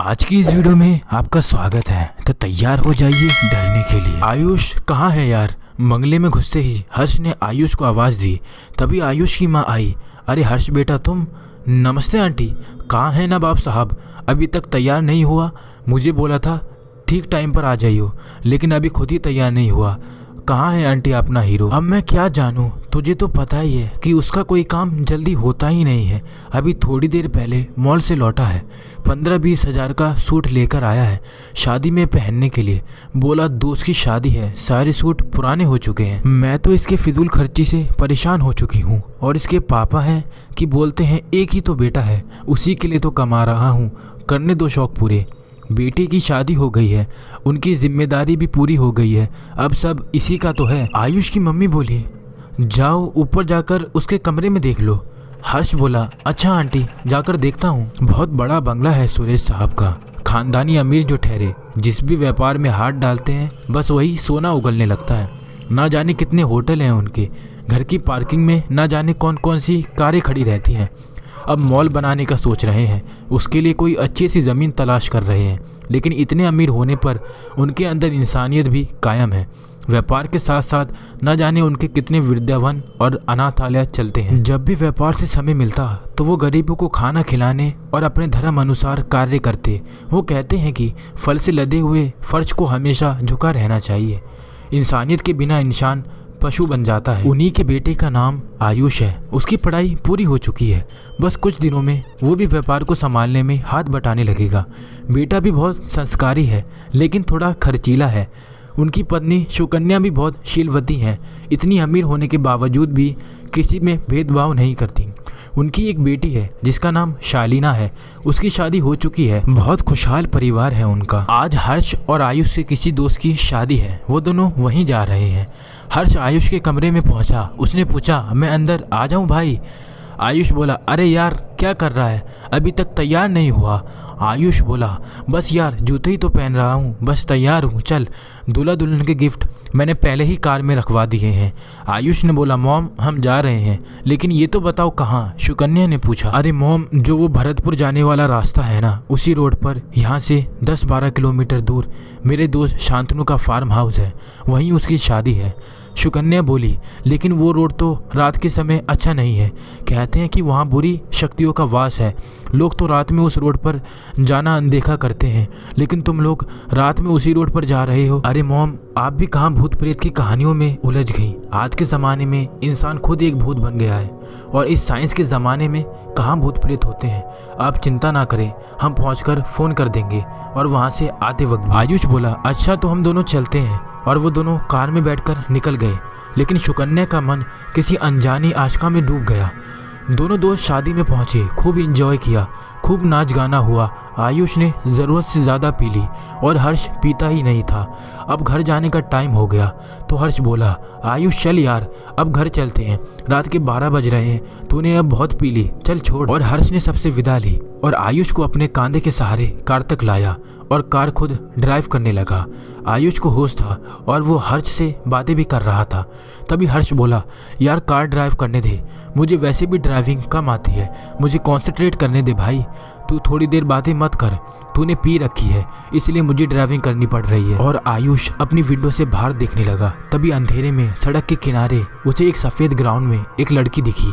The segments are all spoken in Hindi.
आज की इस वीडियो में आपका स्वागत है। तो तैयार हो जाइए डरने के लिए। आयुष कहाँ है यार? बंगले में घुसते ही हर्ष ने आयुष को आवाज़ दी। तभी आयुष की माँ आई। अरे हर्ष बेटा तुम? नमस्ते आंटी। कहाँ है नवाब साहब? अभी तक तैयार नहीं हुआ? मुझे बोला था ठीक टाइम पर आ जाइयो, लेकिन अभी खुद ही तैयार नहीं हुआ। कहाँ है आंटी अपना हीरो? अब मैं क्या जानूँ, तुझे तो पता ही है कि उसका कोई काम जल्दी होता ही नहीं है। अभी थोड़ी देर पहले मॉल से लौटा है, 15-20 हज़ार का सूट लेकर आया है शादी में पहनने के लिए। बोला दोस्त की शादी है, सारे सूट पुराने हो चुके हैं। मैं तो इसके फिजूल खर्ची से परेशान हो चुकी हूँ। और इसके पापा हैं कि बोलते हैं एक ही तो बेटा है, उसी के लिए तो कमा रहा हूँ, करने दो शौक पूरे। बेटी की शादी हो गई है, उनकी जिम्मेदारी भी पूरी हो गई है, अब सब इसी का तो है। आयुष की मम्मी बोली जाओ ऊपर जाकर उसके कमरे में देख लो। हर्ष बोला अच्छा आंटी, जाकर देखता हूँ। बहुत बड़ा बंगला है सुरेश साहब का, खानदानी अमीर जो ठहरे, जिस भी व्यापार में हाथ डालते हैं बस वही सोना उगलने लगता है। ना जाने कितने होटल हैं उनके, घर की पार्किंग में ना जाने कौन कौन सी कारें खड़ी रहती हैं। अब मॉल बनाने का सोच रहे हैं, उसके लिए कोई अच्छी सी ज़मीन तलाश कर रहे हैं, लेकिन इतने अमीर होने पर उनके अंदर इंसानियत भी कायम है। व्यापार के साथ साथ न जाने उनके कितने वृद्धावन और अनाथालय चलते हैं। जब भी व्यापार से समय मिलता तो वो गरीबों को खाना खिलाने और अपने धर्म अनुसार कार्य करते। वो कहते हैं कि फल से लदे हुए फर्श को हमेशा झुका रहना चाहिए, इंसानियत के बिना इंसान पशु बन जाता है। उन्हीं के बेटे का नाम आयुष है, उसकी पढ़ाई पूरी हो चुकी है, बस कुछ दिनों में वो भी व्यापार को संभालने में हाथ बटाने लगेगा। बेटा भी बहुत संस्कारी है, लेकिन थोड़ा खर्चीला है। उनकी पत्नी सुकन्या भी बहुत शीलवती हैं, इतनी अमीर होने के बावजूद भी किसी में भेदभाव नहीं करती। उनकी एक बेटी है जिसका नाम शालीना है, उसकी शादी हो चुकी है, बहुत खुशहाल परिवार है उनका। आज हर्ष और आयुष से किसी दोस्त की शादी है, वो दोनों वहीं जा रहे हैं। हर्ष आयुष के कमरे में पहुंचा, उसने पूछा मैं अंदर आ जाऊं भाई? आयुष बोला अरे यार क्या कर रहा है, अभी तक तैयार नहीं हुआ। आयुष बोला बस यार जूते ही तो पहन रहा हूँ, बस तैयार हूँ, चल। दूल्हा दुल्हन के गिफ्ट मैंने पहले ही कार में रखवा दिए हैं। आयुष ने बोला मॉम हम जा रहे हैं, लेकिन ये तो बताओ कहाँ? सुकन्या ने पूछा। अरे मॉम जो वो भरतपुर जाने वाला रास्ता है ना, उसी रोड पर यहाँ से 10-12 किलोमीटर दूर मेरे दोस्त शांतनु का फार्म हाउस है, वहीं उसकी शादी है। सुकन्या बोली लेकिन वो रोड तो रात के समय अच्छा नहीं है, कहते हैं कि वहाँ बुरी शक्तियों का वास है, लोग तो रात में उस रोड पर जाना अनदेखा करते हैं, लेकिन तुम लोग रात में उसी रोड पर जा रहे हो। अरे मॉम आप भी कहाँ भूत प्रेत की कहानियों में उलझ गई? आज के ज़माने में इंसान खुद एक भूत बन गया है, और इस साइंस के ज़माने में कहाँ भूत प्रेत होते हैं। आप चिंता ना करें, हम पहुँचकर फ़ोन कर देंगे और वहाँ से आते वक्त। आयुष बोला अच्छा तो हम दोनों चलते हैं, और वो दोनों कार में बैठकर निकल गए। लेकिन सुकन्या का मन किसी अनजानी आशका में डूब गया। दोनों दोस्त शादी में पहुंचे, खूब एंजॉय किया, खूब नाच गाना हुआ। आयुष ने ज़रूरत से ज़्यादा पी ली और हर्ष पीता ही नहीं था। अब घर जाने का टाइम हो गया तो हर्ष बोला आयुष चल यार अब घर चलते हैं, रात के 12 बज रहे हैं, तूने अब बहुत पी ली, चल छोड़। और हर्ष ने सबसे विदा ली और आयुष को अपने कांधे के सहारे कार तक लाया और कार खुद ड्राइव करने लगा। आयुष को होश था और वो हर्ष से बातें भी कर रहा था। तभी हर्ष बोला यार कार ड्राइव करने दे, मुझे वैसे भी ड्राइविंग कम आती है, मुझे कॉन्सेंट्रेट करने दे भाई, तू थोड़ी देर बातें मत कर, तूने पी रखी है इसलिए मुझे ड्राइविंग करनी पड़ रही है। और आयुष अपनी विंडो से बाहर देखने लगा। तभी अंधेरे में सड़क के किनारे उसे एक सफ़ेद ग्राउंड में एक लड़की दिखी।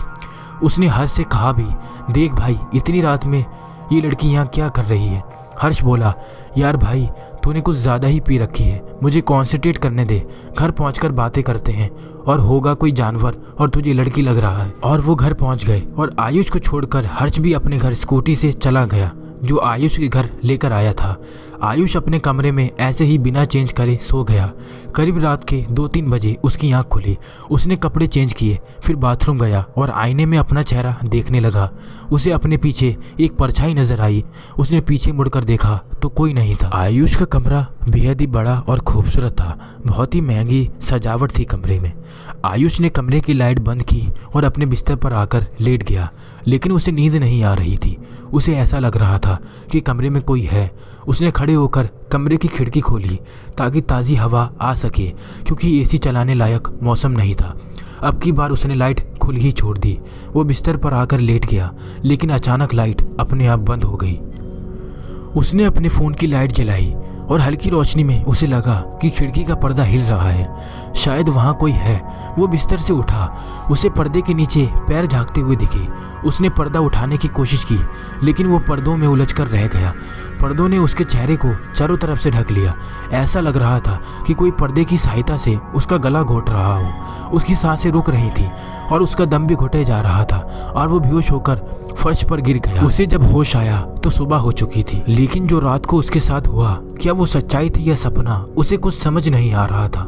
उसने हर्ष से कहा भी देख भाई इतनी रात में ये लड़की यहाँ क्या कर रही है? हर्ष बोला यार भाई तूने कुछ ज़्यादा ही पी रखी है, मुझे कॉन्सेंट्रेट करने दे, घर पहुंचकर बातें करते हैं, और होगा कोई जानवर और तुझे लड़की लग रहा है। और वो घर पहुंच गए और आयुष को छोड़कर हर्ष भी अपने घर स्कूटी से चला गया जो आयुष के घर लेकर आया था। आयुष अपने कमरे में ऐसे ही बिना चेंज करे सो गया। करीब रात के 2-3 बजे उसकी आंख खुली। उसने कपड़े चेंज किए, फिर बाथरूम गया और आईने में अपना चेहरा देखने लगा। उसे अपने पीछे एक परछाई नजर आई। उसने पीछे मुड़कर देखा तो कोई नहीं था। आयुष का कमरा बेहद ही बड़ा और खूबसूरत था, बहुत ही महंगी सजावट थी कमरे में। आयुष ने कमरे की लाइट बंद की और अपने बिस्तर पर आकर लेट गया, लेकिन उसे नींद नहीं आ रही थी। उसे ऐसा लग रहा था कि कमरे में कोई है। उसने खड़े होकर कमरे की खिड़की खोली ताकि ताज़ी हवा आ सके, क्योंकि एसी चलाने लायक मौसम नहीं था। अब की बार उसने लाइट खुली ही छोड़ दी। वो बिस्तर पर आकर लेट गया, लेकिन अचानक लाइट अपने आप बंद हो गई। उसने अपने फ़ोन की लाइट जलाई और हल्की रोशनी में उसे लगा कि खिड़की का पर्दा हिल रहा है, शायद वहाँ कोई है। वो बिस्तर से उठा, उसे पर्दे के नीचे पैर झांकते हुए दिखे। उसने पर्दा उठाने की कोशिश की, लेकिन वो पर्दों में उलझकर रह गया। पर्दों ने उसके चेहरे को चारों तरफ से ढक लिया। ऐसा लग रहा था कि कोई पर्दे की सहायता से उसका गला घोट रहा हो। उसकी सांसें रुक रही थी और उसका दम भी घुटे जा रहा था और वो बेहोश होकर फर्श पर गिर गया। उसे जब होश आया तो सुबह हो चुकी थी, लेकिन जो रात को उसके साथ हुआ, क्या वो सच्चाई थी या सपना, उसे कुछ समझ नहीं आ रहा था।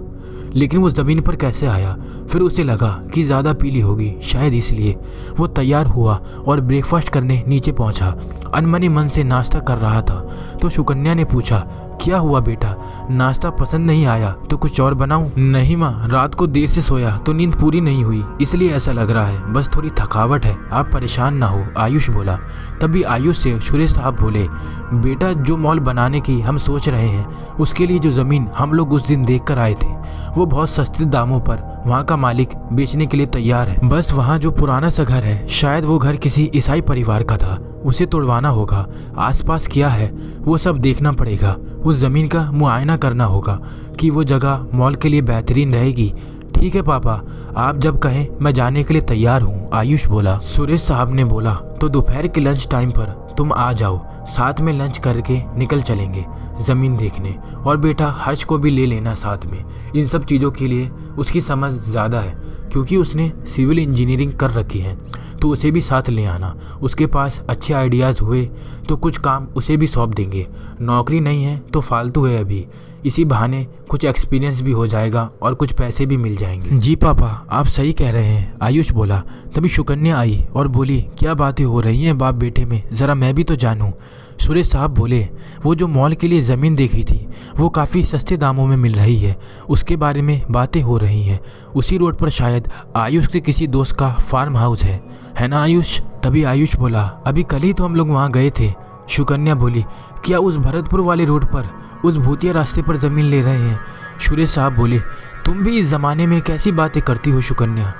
लेकिन वो ज़मीन पर कैसे आया? फिर उसे लगा कि ज़्यादा पीली होगी, शायद इसलिए। वो तैयार हुआ और ब्रेकफास्ट करने नीचे पहुंचा। अनमने मन से नाश्ता कर रहा था तो सुकन्या ने पूछा, क्या हुआ बेटा, नाश्ता पसंद नहीं आया तो कुछ और बनाऊं? नहीं माँ, रात को देर से सोया तो नींद पूरी नहीं हुई, इसलिए ऐसा लग रहा है, बस थोड़ी थकावट है, आप परेशान ना हो, आयुष बोला। तभी आयुष से सुरेश साहब बोले, बेटा जो मॉल बनाने की हम सोच रहे हैं, उसके लिए जो ज़मीन हम लोग उस दिन देख कर आए थे, वो बहुत सस्ते दामों पर वहाँ का मालिक बेचने के लिए तैयार है। बस वहाँ जो पुराना सा घर है, शायद वो घर किसी ईसाई परिवार का था, उसे तोड़वाना होगा। आसपास क्या है वो सब देखना पड़ेगा। उस ज़मीन का मुआयना करना होगा कि वो जगह मॉल के लिए बेहतरीन रहेगी। ठीक है पापा, आप जब कहें मैं जाने के लिए तैयार हूँ, आयुष बोला। सुरेश साहब ने बोला, तो दोपहर के लंच टाइम पर तुम आ जाओ, साथ में लंच करके निकल चलेंगे ज़मीन देखने। और बेटा हर्ष को भी ले लेना साथ में, इन सब चीज़ों के लिए उसकी समझ ज़्यादा है, क्योंकि उसने सिविल इंजीनियरिंग कर रखी है, तो उसे भी साथ ले आना। उसके पास अच्छे आइडियाज़ हुए तो कुछ काम उसे भी सौंप देंगे। नौकरी नहीं है तो फालतू है अभी, इसी बहाने कुछ एक्सपीरियंस भी हो जाएगा और कुछ पैसे भी मिल जाएंगे। जी पापा, आप सही कह रहे हैं, आयुष बोला। तभी सुकन्या आई और बोली, क्या बातें हो रही हैं बाप बेटे में, ज़रा मैं भी तो जानूं। सुरेश साहब बोले, वो जो मॉल के लिए ज़मीन देखी थी वो काफ़ी सस्ते दामों में मिल रही है, उसके बारे में बातें हो रही हैं। उसी रोड पर शायद आयुष के किसी दोस्त का फार्म हाउस है ना आयुष? तभी आयुष बोला, अभी कल ही तो हम लोग वहाँ गए थे। सुकन्या बोली, क्या उस भरतपुर वाले रोड पर उस भूतिया रास्ते पर ज़मीन ले रहे हैं? सुरेश साहब बोले, तुम भी इस ज़माने में कैसी बातें करती हो सुकन्या?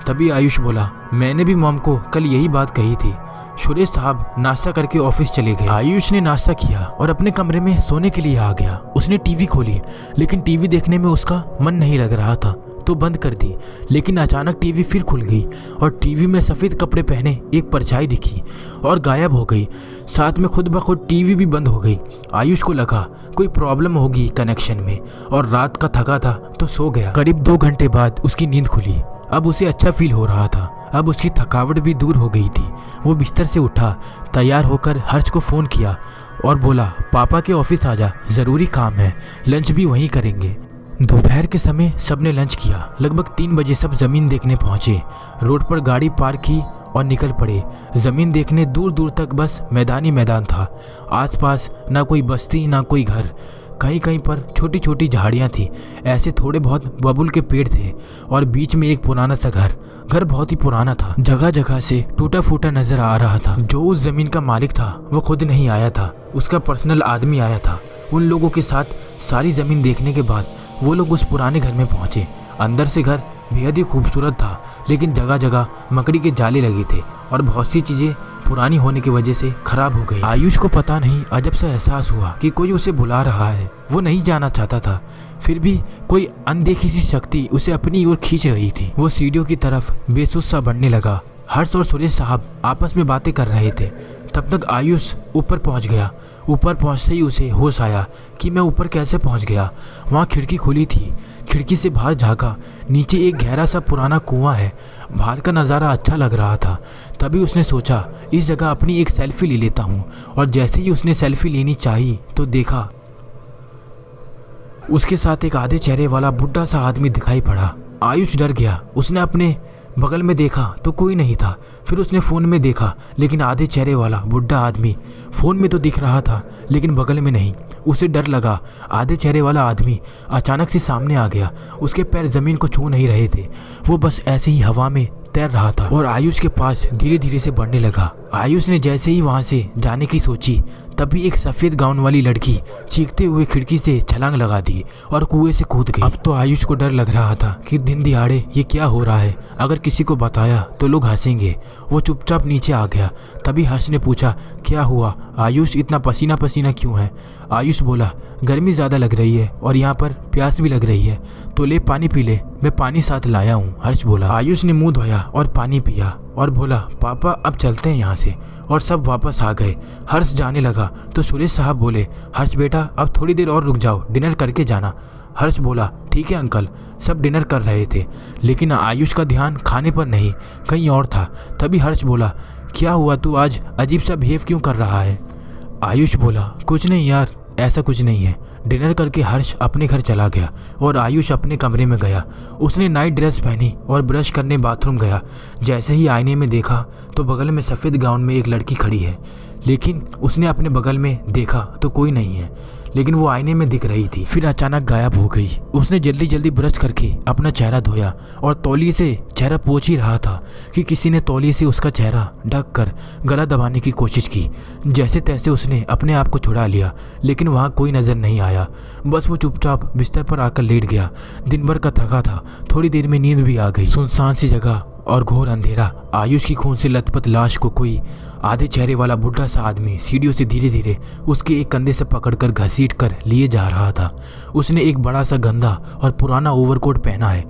तभी आयुष बोला, मैंने भी मॉम को कल यही बात कही थी। सुरेश साहब नाश्ता करके ऑफिस चले गए। आयुष ने नाश्ता किया और अपने कमरे में सोने के लिए आ गया। उसने टीवी खोली, लेकिन टीवी देखने में उसका मन नहीं लग रहा था तो बंद कर दी। लेकिन अचानक टीवी फिर खुल गई और टीवी में सफ़ेद कपड़े पहने एक परछाई दिखी और गायब हो गई। साथ में खुद ब खुद टीवी भी बंद हो गई। आयुष को लगा कोई प्रॉब्लम होगी कनेक्शन में और रात का थका था तो सो गया। करीब 2 घंटे बाद उसकी नींद खुली। अब उसे अच्छा फील हो रहा था, अब उसकी थकावट भी दूर हो गई थी। वो बिस्तर से उठा, तैयार होकर हर्ष को फ़ोन किया और बोला, पापा के ऑफिस आ जा, ज़रूरी काम है, लंच भी वहीं करेंगे। दोपहर के समय सबने लंच किया। लगभग 3 बजे सब ज़मीन देखने पहुँचे। रोड पर गाड़ी पार्क की और निकल पड़े। ज़मीन देखने दूर दूर तक बस मैदान ही मैदान था। आसपास ना कोई बस्ती ना कोई घर, कहीं कहीं पर छोटी छोटी झाड़ियाँ थी। ऐसे थोड़े बहुत बबुल के पेड़ थे और बीच में एक पुराना सा घर बहुत ही पुराना था। जगह जगह से टूटा फूटा नजर आ रहा था। जो उस जमीन का मालिक था वो खुद नहीं आया था, उसका पर्सनल आदमी आया था। उन लोगों के साथ सारी ज़मीन देखने के बाद वो लोग उस पुराने घर में पहुंचे। अंदर से घर बेहद ही खूबसूरत था, लेकिन जगह जगह मकड़ी के जाले लगे थे और बहुत सी चीज़ें पुरानी होने की वजह से खराब हो गई। आयुष को पता नहीं अजब सा एहसास हुआ कि कोई उसे बुला रहा है। वो नहीं जाना चाहता था, फिर भी कोई अनदेखी सी शक्ति उसे अपनी ओर खींच रही थी। वो सीढ़ियों की तरफ बेसुध सा बढ़ने लगा। हर्ष और सुरेश साहब आपस में बातें कर रहे थे। तब तक आयुष ऊपर पहुंच गया। ऊपर पहुंचते ही उसे होश आया कि मैं ऊपर कैसे पहुंच गया। वहाँ खिड़की खुली थी। खिड़की से बाहर झाँका, नीचे एक गहरा सा पुराना कुआं है। बाहर का नज़ारा अच्छा लग रहा था। तभी उसने सोचा इस जगह अपनी एक सेल्फी ले लेता हूँ। और जैसे ही उसने सेल्फी लेनी चाहिए तो देखा उसके साथ एक आधे चेहरे वाला बुढ़ा सा आदमी दिखाई पड़ा। आयुष डर गया। उसने अपने बगल में देखा तो कोई नहीं था। फिर उसने फ़ोन में देखा, लेकिन आधे चेहरे वाला बुढ़ा आदमी फ़ोन में तो दिख रहा था लेकिन बगल में नहीं। उसे डर लगा। आधे चेहरे वाला आदमी अचानक से सामने आ गया। उसके पैर ज़मीन को छू नहीं रहे थे, वो बस ऐसे ही हवा में तैर रहा था और आयुष के पास धीरे धीरे से बढ़ने लगा। आयुष ने जैसे ही वहाँ से जाने की सोची तभी एक सफ़ेद गाउन वाली लड़की चीखते हुए खिड़की से छलांग लगा दी और कुएं से कूद गई। अब तो आयुष को डर लग रहा था कि दिन दिहाड़े ये क्या हो रहा है, अगर किसी को बताया तो लोग हंसेंगे। वो चुपचाप नीचे आ गया। तभी हर्ष ने पूछा, क्या हुआ आयुष, इतना पसीना पसीना क्यों है? आयुष बोला, गर्मी ज़्यादा लग रही है और यहाँ पर प्यास भी लग रही है, तो ले पानी पी ले, मैं पानी साथ लाया हूँ। हर्ष बोला। आयुष ने मुंह धोया और पानी पिया और बोला, पापा अब चलते हैं यहाँ से। और सब वापस आ गए। हर्ष जाने लगा तो सुरेश साहब बोले, हर्ष बेटा अब थोड़ी देर और रुक जाओ, डिनर करके जाना। हर्ष बोला, ठीक है अंकल। सब डिनर कर रहे थे लेकिन आयुष का ध्यान खाने पर नहीं, कहीं और था। तभी हर्ष बोला, क्या हुआ, तू आज अजीब सा बिहेव क्यों कर रहा है? आयुष बोला, कुछ नहीं यार, ऐसा कुछ नहीं है। डिनर करके हर्ष अपने घर चला गया और आयुष अपने कमरे में गया। उसने नाइट ड्रेस पहनी और ब्रश करने बाथरूम गया। जैसे ही आईने में देखा तो बगल में सफ़ेद गाउन में एक लड़की खड़ी है, लेकिन उसने अपने बगल में देखा तो कोई नहीं है, लेकिन वो आईने में दिख रही थी। फिर अचानक गायब हो गई। उसने जल्दी जल्दी ब्रश करके अपना चेहरा धोया और तौलिए से चेहरा पोंछ ही रहा था कि किसी ने तौलिए से उसका चेहरा ढक कर गला दबाने की कोशिश की। जैसे तैसे उसने अपने आप को छुड़ा लिया, लेकिन वहाँ कोई नज़र नहीं आया। बस वो चुपचाप बिस्तर पर आकर लेट गया। दिन भर का थका था, थोड़ी देर में नींद भी आ गई। सुनसान सी जगह और घोर अंधेरा। आयुष की खून से लथपथ लाश को कोई आधे चेहरे वाला बुढ़ा सा आदमी सीढ़ियों से धीरे धीरे उसके एक कंधे से पकड़कर घसीट कर लिए जा रहा था। उसने एक बड़ा सा गंदा और पुराना ओवरकोट पहना है,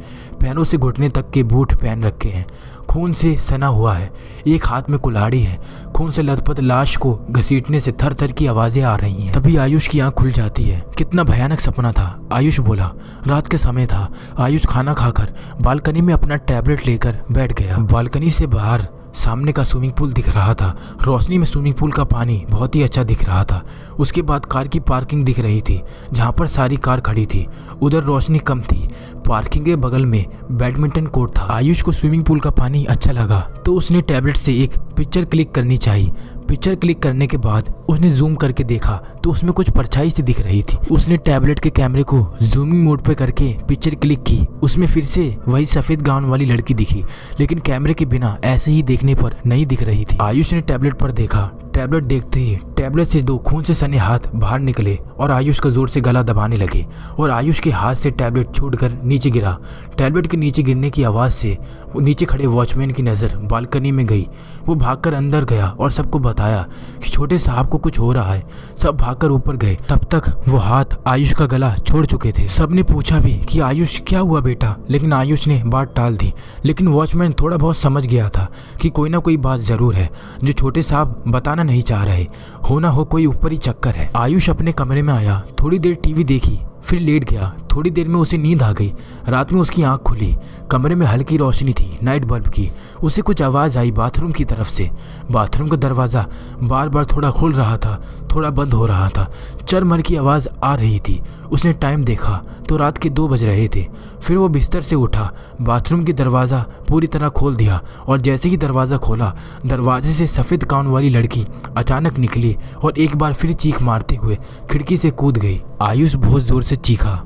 पैरों से घुटने तक के बूट पहन रखे हैं, खून से सना हुआ है, एक हाथ में कुल्हाड़ी है। खून से लथपथ लाश को घसीटने से थर थर की आवाज़ें आ रही हैं। तभी आयुष की आंख खुल जाती है। कितना भयानक सपना था, आयुष बोला। रात के समय था। आयुष खाना खाकर बालकनी में अपना टैबलेट लेकर बैठ गया। बालकनी से बाहर सामने का स्विमिंग पूल दिख रहा था। रोशनी में स्विमिंग पूल का पानी बहुत ही अच्छा दिख रहा था। उसके बाद कार की पार्किंग दिख रही थी, जहाँ पर सारी कार खड़ी थी। उधर रोशनी कम थी। पार्किंग के बगल में बैडमिंटन कोर्ट था। आयुष को स्विमिंग पूल का पानी अच्छा लगा तो उसने टैबलेट से एक पिक्चर क्लिक करनी चाहिए। पिक्चर क्लिक करने के बाद उसने जूम करके देखा तो उसमें कुछ परछाई सी दिख रही थी। उसने टैबलेट के कैमरे को जूमिंग मोड पे करके पिक्चर क्लिक की। उसमें फिर से वही सफ़ेद गाउन वाली लड़की दिखी, लेकिन कैमरे के बिना ऐसे ही देखने पर नहीं दिख रही थी। आयुष ने टैबलेट पर देखा। टैबलेट देखते ही टैबलेट से दो खून से सने हाथ बाहर निकले और आयुष का जोर से गला दबाने लगे और आयुष के हाथ से टैबलेट छूटकर नीचे गिरा। टैबलेट के नीचे गिरने की आवाज़ से वो नीचे खड़े वॉचमैन की नज़र बालकनी में गई। वो भागकर अंदर गया और सबको बताया कि छोटे साहब को कुछ हो रहा है। सब भागकर ऊपर गए। तब तक वो हाथ आयुष का गला छोड़ चुके थे। सबने पूछा भी कि आयुष क्या हुआ बेटा, लेकिन आयुष ने बात टाल दी। लेकिन वॉचमैन थोड़ा बहुत समझ गया था कि कोई ना कोई बात ज़रूर है जो छोटे साहब बताना नहीं चाह रहे। हो ना हो कोई ऊपरी चक्कर है। आयुष अपने कमरे में आया, थोड़ी देर टीवी देखी, फिर लेट गया। थोड़ी देर में उसे नींद आ गई। रात में उसकी आंख खुली। कमरे में हल्की रोशनी थी, नाइट बल्ब की। उसे कुछ आवाज़ आई बाथरूम की तरफ से। बाथरूम का दरवाज़ा बार बार थोड़ा खुल रहा था, थोड़ा बंद हो रहा था। चरमर की आवाज़ आ रही थी। उसने टाइम देखा तो रात के 2 बज रहे थे। फिर वो बिस्तर से उठा, बाथरूम की दरवाज़ा पूरी तरह खोल दिया और जैसे ही दरवाज़ा खोला, दरवाजे से सफ़ेद गाउन वाली लड़की अचानक निकली और एक बार फिर चीख मारते हुए खिड़की से कूद गई। आयुष बहुत ज़ोर से चीखा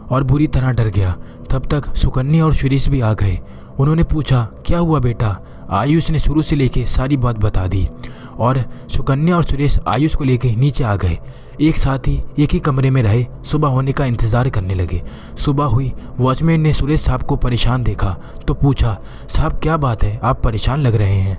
और बुरी तरह डर गया। तब तक सुकन्या और सुरेश भी आ गए। उन्होंने पूछा, क्या हुआ बेटा? आयुष ने शुरू से लेके सारी बात बता दी और सुकन्या और सुरेश आयुष को लेके नीचे आ गए। एक साथ ही एक ही कमरे में रहे, सुबह होने का इंतज़ार करने लगे। सुबह हुई। वॉचमैन ने सुरेश साहब को परेशान देखा तो पूछा, साहब क्या बात है, आप परेशान लग रहे हैं?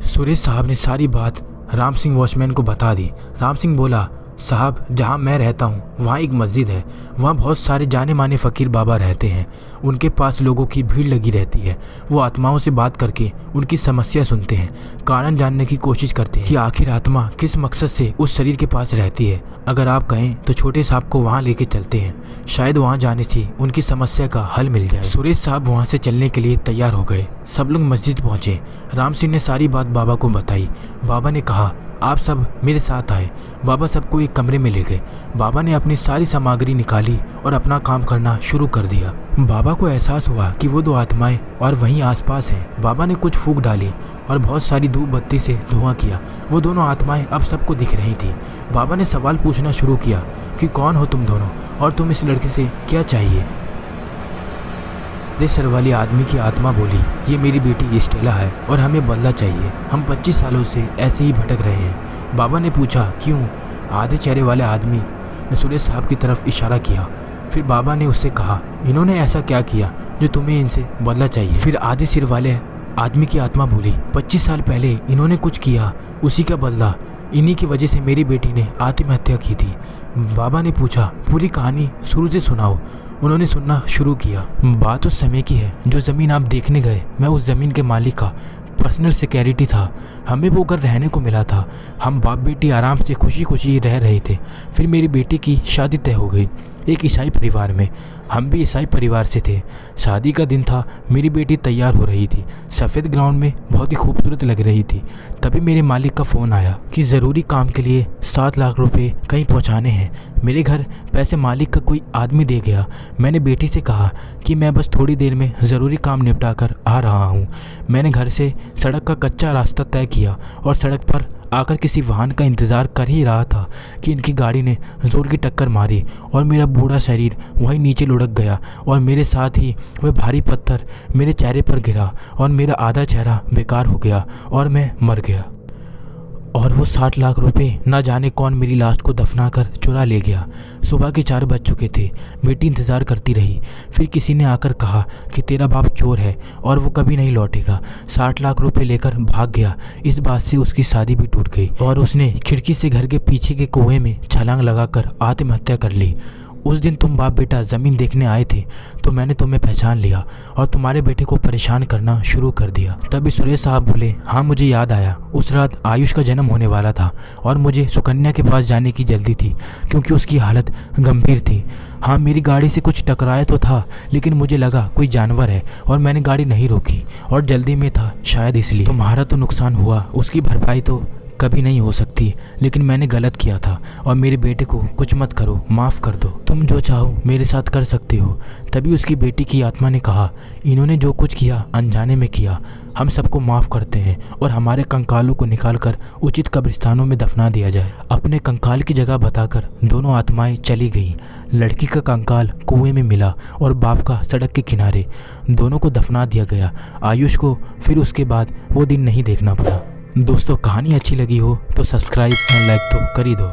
सुरेश साहब ने सारी बात राम सिंह वॉचमैन को बता दी। राम सिंह बोला, साहब जहाँ मैं रहता हूँ वहाँ एक मस्जिद है। वहाँ बहुत सारे जाने माने फ़कीर बाबा रहते हैं। उनके पास लोगों की भीड़ लगी रहती है। वो आत्माओं से बात करके उनकी समस्या सुनते हैं, कारण जानने की कोशिश करते हैं कि आखिर आत्मा किस मकसद से उस शरीर के पास रहती है। अगर आप कहें तो छोटे साहब को वहाँ लेके चलते हैं, शायद वहाँ जाने से उनकी समस्या का हल मिल जाए। सुरेश साहब वहाँ से चलने के लिए तैयार हो गए। सब लोग मस्जिद पहुँचे। राम सिंह ने सारी बात बाबा को बताई। बाबा ने कहा, आप सब मेरे साथ आए। बाबा सबको एक कमरे में ले गए। बाबा ने अपनी सारी सामग्री निकाली और अपना काम करना शुरू कर दिया। बाबा को एहसास हुआ कि वो 2 आत्माएं और वहीं आसपास हैं। बाबा ने कुछ फूंक डाली और बहुत सारी धूप बत्ती से धुआं किया। वो दोनों आत्माएं अब सबको दिख रही थी। बाबा ने सवाल पूछना शुरू किया कि कौन हो तुम दोनों और तुम इस लड़की से क्या चाहिए? सर वाली आदमी की आत्मा बोली, ये मेरी बेटी स्टेला है और हमें बदला चाहिए। हम 25 सालों से ऐसे ही भटक रहे हैं। बाबा ने पूछा क्यों? आधे चेहरे वाले आदमी ने सुरेश साहब की तरफ इशारा किया। फिर बाबा ने उससे कहा, इन्होंने ऐसा क्या किया जो तुम्हें इनसे बदला चाहिए? फिर आधे सिर वाले आदमी की आत्मा बोली, 25 साल पहले इन्होंने कुछ किया, उसी का बदला। इन्हीं की वजह से मेरी बेटी ने आत्महत्या की थी। बाबा ने पूछा, पूरी कहानी शुरू से सुनाओ। उन्होंने सुनना शुरू किया। बात उस समय की है जो ज़मीन आप देखने गए। मैं उस ज़मीन के मालिक का पर्सनल सिक्योरिटी था। हमें वो घर रहने को मिला था। हम बाप बेटी आराम से खुशी खुशी रह रहे थे। फिर मेरी बेटी की शादी तय हो गई एक ईसाई परिवार में। हम भी ईसाई परिवार से थे। शादी का दिन था। मेरी बेटी तैयार हो रही थी। सफ़ेद ग्राउंड में बहुत ही खूबसूरत लग रही थी। तभी मेरे मालिक का फ़ोन आया कि ज़रूरी काम के लिए 7 लाख रुपए कहीं पहुंचाने हैं। मेरे घर पैसे मालिक का कोई आदमी दे गया। मैंने बेटी से कहा कि मैं बस थोड़ी देर में ज़रूरी काम निपटा कर आ रहा हूँ। मैंने घर से सड़क का कच्चा रास्ता तय किया और सड़क पर आकर किसी वाहन का इंतज़ार कर ही रहा था कि इनकी गाड़ी ने ज़ोर की टक्कर मारी और मेरा बूढ़ा शरीर वहीं नीचे लुढ़क गया और मेरे साथ ही वह भारी पत्थर मेरे चेहरे पर गिरा और मेरा आधा चेहरा बेकार हो गया और मैं मर गया। और वो 60 लाख रुपए न जाने कौन मेरी लाश को दफना कर चुरा ले गया। सुबह के 4 बज चुके थे। बेटी इंतज़ार करती रही। फिर किसी ने आकर कहा कि तेरा बाप चोर है और वो कभी नहीं लौटेगा। 60 लाख रुपए लेकर भाग गया। इस बात से उसकी शादी भी टूट गई और उसने खिड़की से घर के पीछे के कुएं में छलांग लगाकर आत्महत्या कर ली। उस दिन तुम बाप बेटा ज़मीन देखने आए थे तो मैंने तुम्हें पहचान लिया और तुम्हारे बेटे को परेशान करना शुरू कर दिया। तभी सुरेश साहब बोले, हाँ मुझे याद आया, उस रात आयुष का जन्म होने वाला था और मुझे सुकन्या के पास जाने की जल्दी थी क्योंकि उसकी हालत गंभीर थी। हाँ मेरी गाड़ी से कुछ टकराया तो था लेकिन मुझे लगा कोई जानवर है और मैंने गाड़ी नहीं रोकी और जल्दी में था शायद इसलिए। तुम्हारा तो नुकसान हुआ, उसकी भरपाई तो कभी नहीं हो सकती, लेकिन मैंने गलत किया था और मेरे बेटे को कुछ मत करो, माफ़ कर दो। तुम जो चाहो मेरे साथ कर सकते हो। तभी उसकी बेटी की आत्मा ने कहा, इन्होंने जो कुछ किया अनजाने में किया। हम सबको माफ़ करते हैं और हमारे कंकालों को निकालकर उचित कब्रिस्तानों में दफना दिया जाए। अपने कंकाल की जगह बताकर दोनों आत्माएं चली गईं। लड़की का कंकाल कुएं में मिला और बाप का सड़क के किनारे। दोनों को दफना दिया गया। आयुष को फिर उसके बाद वो दिन नहीं देखना पड़ा। दोस्तों कहानी अच्छी लगी हो तो सब्सक्राइब और लाइक तो कर ही दो।